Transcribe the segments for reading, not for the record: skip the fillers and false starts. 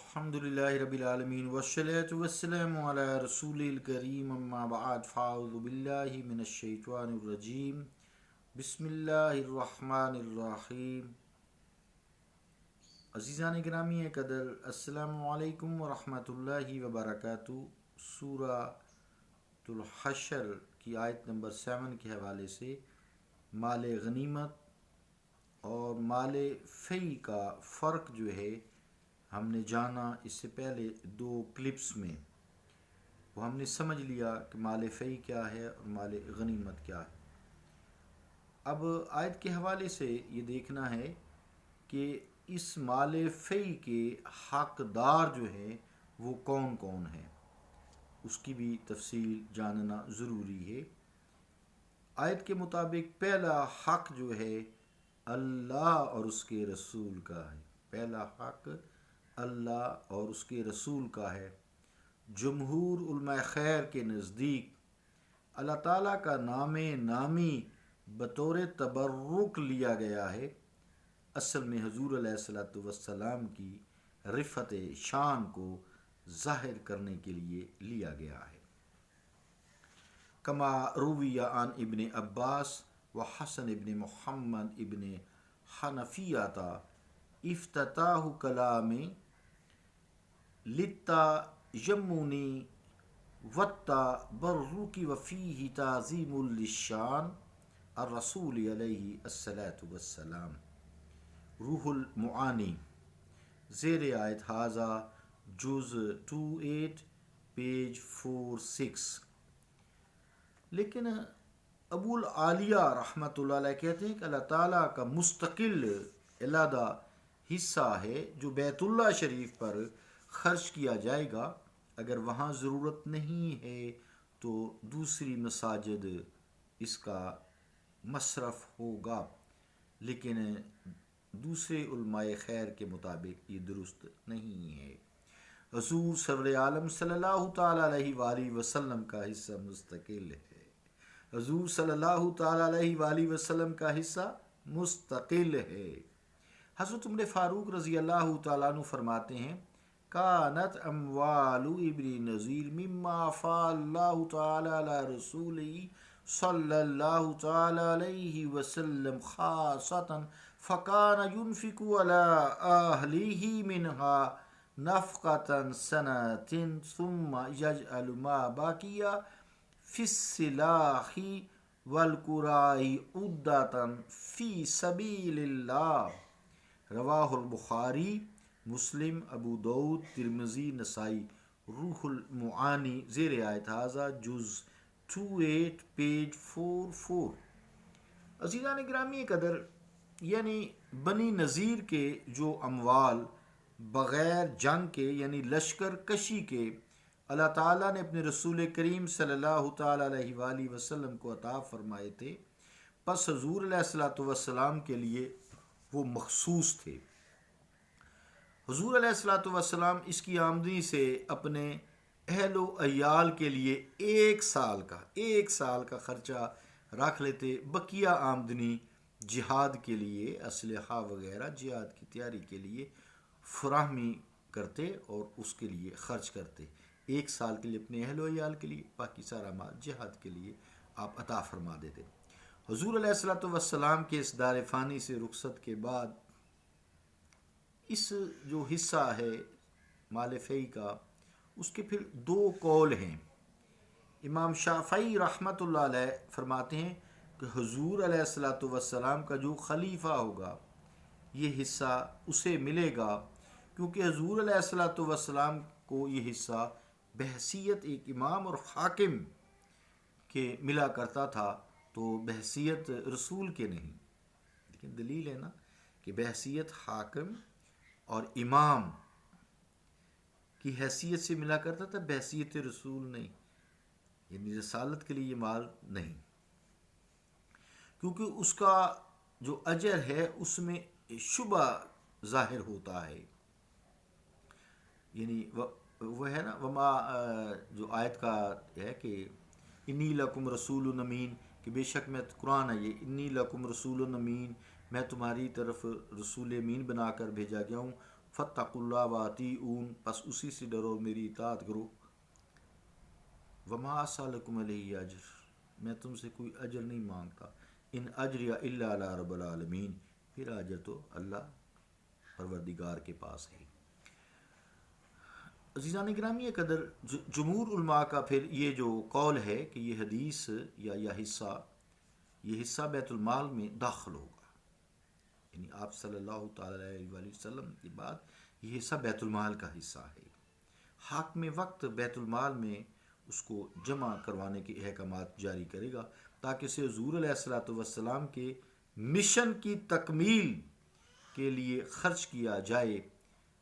الحمدللہ رب العالمین والصلاة والسلام علی رسول الکریم اما بعد فاعوذ باللہ من الشیطان الرجیم بسم اللہ الرحمن الرحیم۔ عزیزان گرامی قدر، السلام علیکم ورحمۃ اللہ وبرکاتہ۔ سورہ الحشر کی آیت نمبر 7 کے حوالے سے مال غنیمت اور مال فی کا فرق جو ہے ہم نے جانا۔ اس سے پہلے 2 کلپس میں وہ ہم نے سمجھ لیا کہ مال فی کیا ہے اور مال غنیمت کیا ہے۔ اب آیت کے حوالے سے یہ دیکھنا ہے کہ اس مال فی کے حقدار جو ہیں وہ کون کون ہیں، اس کی بھی تفصیل جاننا ضروری ہے۔ آیت کے مطابق پہلا حق جو ہے اللہ اور اس کے رسول کا ہے۔ پہلا حق اللہ اور اس کے رسول کا ہے۔ جمہور علماء خیر کے نزدیک اللہ تعالیٰ کا نام نامی بطور تبرک لیا گیا ہے، اصل میں حضور علیہ الصلوۃ والسلام کی رفعت شان کو ظاہر کرنے کے لیے لیا گیا ہے۔ کما روی عن ابن عباس و حسن ابن محمد ابن حنفیہ افتتاح کلام لتا یمونی وتا برکی وفیہ تعظیم للشان الرسول علیہ الصلاۃ والسلام۔ روح المعانی زیر آیت ھذا جز 28 پیج 46۔ لیکن ابو العالیہ رحمۃ اللہ علیہ کہتے ہیں کہ اللہ تعالیٰ کا مستقل علیحدہ حصہ ہے جو بیت اللہ شریف پر خرچ کیا جائے گا۔ اگر وہاں ضرورت نہیں ہے تو دوسری مساجد اس کا مصرف ہوگا، لیکن دوسرے علماء خیر کے مطابق یہ درست نہیں ہے۔ حضور سرور عالم صلی اللہ تعالیٰ علیہ وآلہ وسلم کا حصہ مستقل ہے۔ حضور صلی اللہ تعالیٰ علیہ وآلہ وسلم کا حصہ مستقل ہے۔ حضرت عمر فاروق رضی اللہ تعالیٰ عنہ فرماتے ہیں کانت اموال ابن نذیر مما افاء اللہ تعالی علی رسولہ صلی اللہ تعالی علیہ وسلم خاصۃ فکان ينفق علی اہلہ منها نفقۃ سنۃ ثم یجعل ما بقی فی السلاح والقراء عدۃ فی سبیل اللہ۔ رواہ البخاری، مسلم، ابو داؤد، ترمذی، نسائی۔ روح المعانی زیر آیت ھذا جز 28 پیج 44۔ عزیزان گرامی قدر، یعنی بنی نذیر کے جو اموال بغیر جنگ کے یعنی لشکر کشی کے اللہ تعالیٰ نے اپنے رسول کریم صلی اللہ تعالیٰ علیہ وآلہ وسلم کو عطا فرمائے تھے، پس حضور علیہ الصلوۃ والسلام کے لیے وہ مخصوص تھے۔ حضور علیہ الصلوۃ والسلام اس کی آمدنی سے اپنے اہل و عیال کے لیے ایک سال کا خرچہ رکھ لیتے، بقیہ آمدنی جہاد کے لیے اسلحہ وغیرہ جہاد کی تیاری کے لیے فراہمی کرتے اور اس کے لیے خرچ کرتے۔ ایک سال کے لیے اپنے اہل و عیال کے لیے، باقی سارا مال جہاد کے لیے آپ عطا فرما دیتے۔ حضور علیہ الصلوۃ والسلام کے اس دار فانی سے رخصت کے بعد اس جو حصہ ہے مال فی کا، اس کے پھر 2 قول ہیں۔ امام شافعی رحمۃ اللہ علیہ فرماتے ہیں کہ حضور علیہ الصلوۃ والسلام کا جو خلیفہ ہوگا یہ حصہ اسے ملے گا، کیونکہ حضور علیہ الصلوۃ والسلام کو یہ حصہ بحیثیت ایک امام اور حاکم کے ملا کرتا تھا، تو بحیثیت رسول کے نہیں۔ لیکن دلیل ہے نا کہ بحیثیت حاکم اور امام کی حیثیت سے ملا کرتا تھا، بحیثیت رسول نہیں، یعنی رسالت کے لیے یہ مال نہیں، کیونکہ اس کا جو اجر ہے اس میں شبہ ظاہر ہوتا ہے۔ یعنی وہ ہے نا وما جو آیت کا ہے کہ انی لکم رسول امین، کہ بے شک میں قرآن ہے یہ انی لکم رسول امین، میں تمہاری طرف رسول امین بنا کر بھیجا گیا ہوں، فاتقوا اللہ واطیعون، پس اسی سے ڈرو، میری اطاعت کرو۔ وما اسألکم علیہ اجر، میں تم سے کوئی اجر نہیں مانگتا، ان اجریہ الا علی رب العالمین، پھر اجر تو اللہ پروردگار کے پاس ہے۔ عزیزان گرامی قدر، جمہور علماء کا پھر یہ جو قول ہے کہ یہ حدیث یا یہ حصہ بیت المال میں داخل ہوگا، یعنی آپ صلی اللہ تعالی علیہ وآلہ وسلم کے بعد یہ حصہ بیت المال کا حصہ ہے۔ حاکم وقت بیت المال میں اس کو جمع کروانے کے احکامات جاری کرے گا تاکہ اسے حضور علیہ الصلوۃ والسلام کے مشن کی تکمیل کے لیے خرچ کیا جائے۔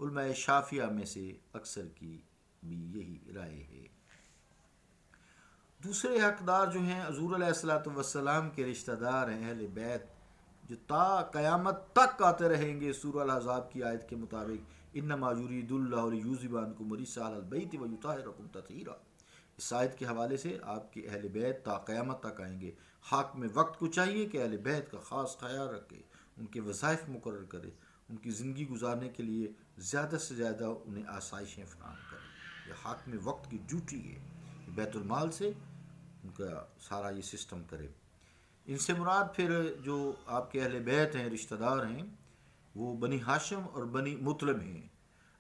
علماء شافعیہ میں سے اکثر کی بھی یہی رائے ہے۔ دوسرے حقدار جو ہیں حضور علیہ الصلوۃ والسلام کے رشتہ دار ہیں، اہل بیت، جو تا قیامت تک آتے رہیں گے۔ سورہ الاحزاب کی آیت کے مطابق انما یرید اللہ لیذھب عنکم الرجس اہل البیت ویطہرکم تطہیرا، اس آیت کے حوالے سے آپ کے اہل بیت تا قیامت تک آئیں گے۔ حاکم وقت کو چاہیے کہ اہل بیت کا خاص خیال رکھے، ان کے وظائف مقرر کرے، ان کی زندگی گزارنے کے لیے زیادہ سے زیادہ انہیں آسائشیں فراہم کرے۔ یہ حاکم وقت کی ڈیوٹی ہے، بیت المال سے ان کا سارا یہ سسٹم کرے۔ ان سے مراد پھر جو آپ کے اہل بیت ہیں، رشتہ دار ہیں، وہ بنی ہاشم اور بنی مطلب ہیں۔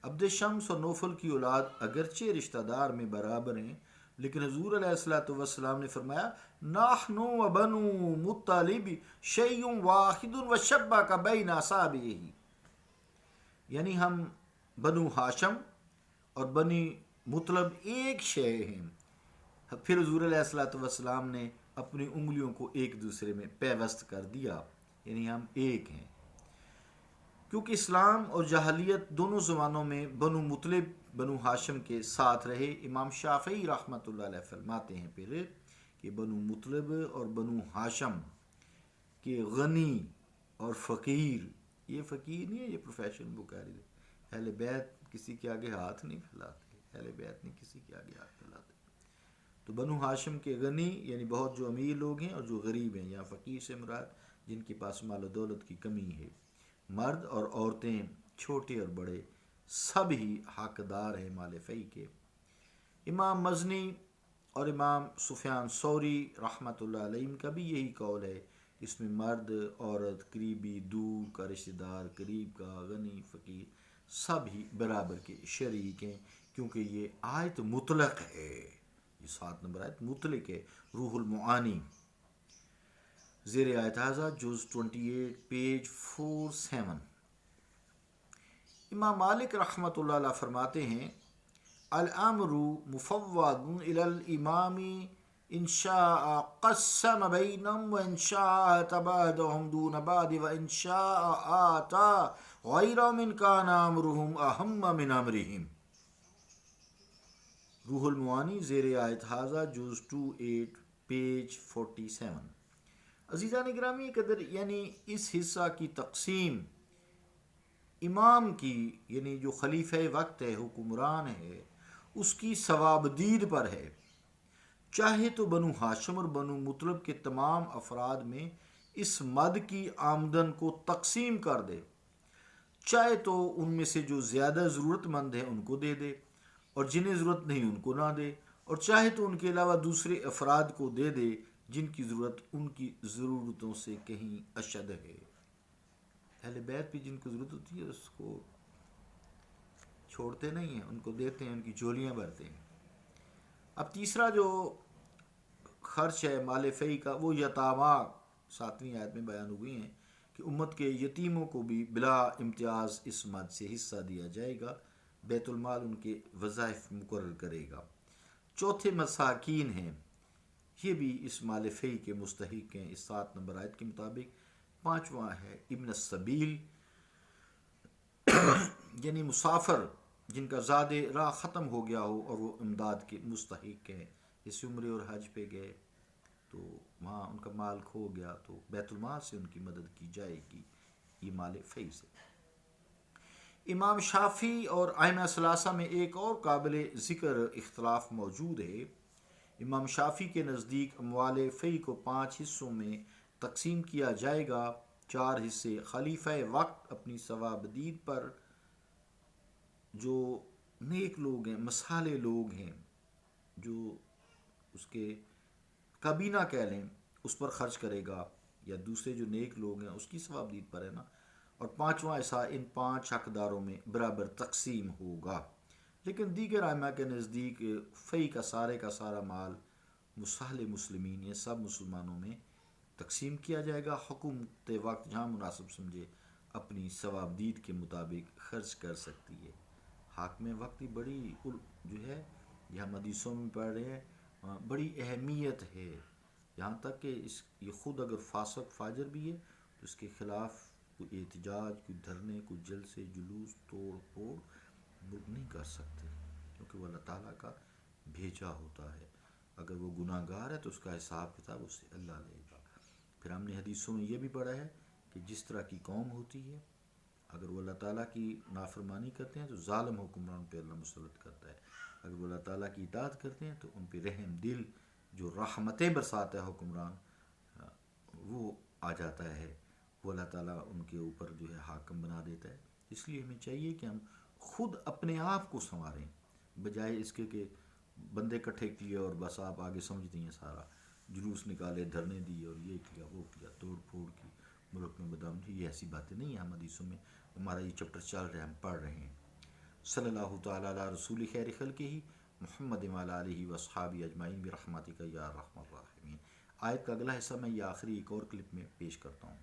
عبد شمس اور نوفل کی اولاد اگرچہ رشتہ دار میں برابر ہیں، لیکن حضور علیہ الصلوۃ والسلام نے فرمایا نحن و بنو مطلب شیء واحد وشبک بین اصابعہ، یعنی ہم بنو ہاشم اور بنی مطلب ایک شے ہیں۔ پھر حضور علیہ الصلوۃ والسلام نے اپنی انگلیوں کو ایک دوسرے میں پیوست کر دیا، یعنی ہم ایک ہیں۔ کیونکہ اسلام اور جاہلیت دونوں زمانوں میں بنو مطلب بنو ہاشم کے ساتھ رہے، امام شافعی رحمۃ اللہ علیہ فرماتے ہیں پھر کہ بنو مطلب اور بنو ہاشم کے غنی اور فقیر، یہ فقیر نہیں ہے، یہ پروفیشن بکاری ہے، اہل بیت کسی کے آگے ہاتھ نہیں پھیلاتے، اہل بیت نہیں کسی کے آگے ہاتھ پھیلاتے۔ تو بنو ہاشم کے غنی یعنی بہت جو امیر لوگ ہیں، اور جو غریب ہیں، یا فقیر سے مراد جن کے پاس مال و دولت کی کمی ہے، مرد اور عورتیں، چھوٹے اور بڑے، سب ہی حقدار ہیں مال فی کے۔ امام مزنی اور امام سفیان ثوری رحمۃ اللہ علیہ کا بھی یہی قول ہے، اس میں مرد، عورت، قریبی، دور کا رشتہ دار، قریب کا، غنی، فقیر، سب ہی برابر کے شریک ہیں، کیونکہ یہ آیت مطلق ہے، یہ 7 نمبر آیت مطلق ہے۔ روح المعانی زیر آیت ہاذا جز 28 پیج 47۔ امام مالک رحمۃ اللہ علیہ فرماتے ہیں الامر مفوض الی الامام ان شاء قسم بینہم وان شاء تبادہم دون بعد وان شاء آتا غیرہم ان کان امرہم اہم من امرہم۔ روح المعانی زیر آیت ہاذا جز 28 پیج 47۔ عزیزان گرامی قدر، یعنی اس حصہ کی تقسیم امام کی، یعنی جو خلیفہ وقت ہے، حکمران ہے، اس کی ثوابدید پر ہے۔ چاہے تو بنو ہاشم اور بنو مطلب کے تمام افراد میں اس مد کی آمدن کو تقسیم کر دے، چاہے تو ان میں سے جو زیادہ ضرورت مند ہیں ان کو دے دے، اور جنہیں ضرورت نہیں ان کو نہ دے، اور چاہے تو ان کے علاوہ دوسرے افراد کو دے دے جن کی ضرورت ان کی ضرورتوں سے کہیں اشد ہے۔ اہل بیت بھی جن کو ضرورت ہوتی ہے اس کو چھوڑتے نہیں ہیں، ان کو دیتے ہیں، ان کی جھولیاں بھرتے ہیں۔ اب تیسرا جو خرچ ہے مال فی کا، وہ یتامیٰ 7ویں آیت میں بیان ہوئی ہیں کہ امت کے یتیموں کو بھی بلا امتیاز اس مد سے حصہ دیا جائے گا، بیت المال ان کے وظائف مقرر کرے گا۔ چوتھے مساکین ہیں، یہ بھی اس مال فی کے مستحق ہیں اس 7 نمبر آیت کے مطابق۔ پانچواں ہے ابن السبیل، یعنی مسافر جن کا زاد راہ ختم ہو گیا ہو اور وہ امداد کے مستحق ہیں، جیسے عمرے اور حج پہ گئے تو وہاں ان کا مال کھو گیا تو بیت المال سے ان کی مدد کی جائے گی، یہ مال فی سے۔ امام شافعی اور ائمہ ثلاثہ میں ایک اور قابل ذکر اختلاف موجود ہے۔ امام شافعی کے نزدیک اموال فی کو 5 حصوں میں تقسیم کیا جائے گا، 4 حصے خلیفہ وقت اپنی ثوابدید پر جو نیک لوگ ہیں، مسالے لوگ ہیں، جو اس کے کابینہ کہہ لیں اس پر خرچ کرے گا، یا دوسرے جو نیک لوگ ہیں اس کی ثوابدید پر ہے نا، اور پانچواں حصہ ان 5 حقداروں میں برابر تقسیم ہوگا۔ لیکن دیگر ائمہ کے نزدیک فی کا سارا مال مصالح مسلمین، یہ سب مسلمانوں میں تقسیم کیا جائے گا۔ حکومت وقت جہاں مناسب سمجھے اپنی ثوابدید کے مطابق خرچ کر سکتی ہے۔ حاکم وقت کی بڑی جو ہے، یہ ہم حدیثوں میں پڑھ رہے ہیں، بڑی اہمیت ہے، یہاں تک کہ یہ خود اگر فاسق فاجر بھی ہے تو اس کے خلاف کوئی احتجاج، کوئی دھرنے، کوئی جلسے جلوس توڑ پھوڑ لوگ نہیں کر سکتے، کیونکہ وہ اللہ تعالیٰ کا بھیجا ہوتا ہے۔ اگر وہ گناہ گار ہے تو اس کا حساب کتاب اس سے اللہ لے گا۔ پھر ہم نے حدیثوں میں یہ بھی پڑھا ہے کہ جس طرح کی قوم ہوتی ہے، اگر وہ اللہ تعالیٰ کی نافرمانی کرتے ہیں تو ظالم حکمران پہ اللہ مسلط کرتا ہے، اگر وہ اللہ تعالیٰ کی اطاعت کرتے ہیں تو ان پہ رحم دل جو رحمتیں برساتا ہے حکمران، وہ آ جاتا ہے، وہ اللہ تعالیٰ ان کے اوپر جو ہے حاکم بنا دیتا ہے۔ اس لیے ہمیں چاہیے کہ ہم خود اپنے آپ کو سنواریں، بجائے اس کے کہ بندے اکٹھے کیے اور بس آپ آگے سمجھتے ہیں، سارا جلوس نکالے، دھرنے دیے اور یہ کیا وہ کیا، توڑ پھوڑ کی، ملک میں بدام تھی، یہ ایسی باتیں نہیں ہیں۔ ہم حدیثوں میں ہمارا یہ چیپٹر چل رہا ہے، ہم پڑھ رہے ہیں۔ صلی اللہ تعالیٰ علی رسول خیر خلقہ محمد وعلی آلہ واصحابہ اجمعین برحمتک یا ارحم الراحمین۔ آیت کا اگلا حصہ میں یہ آخری ایک اور کلپ میں پیش کرتا ہوں۔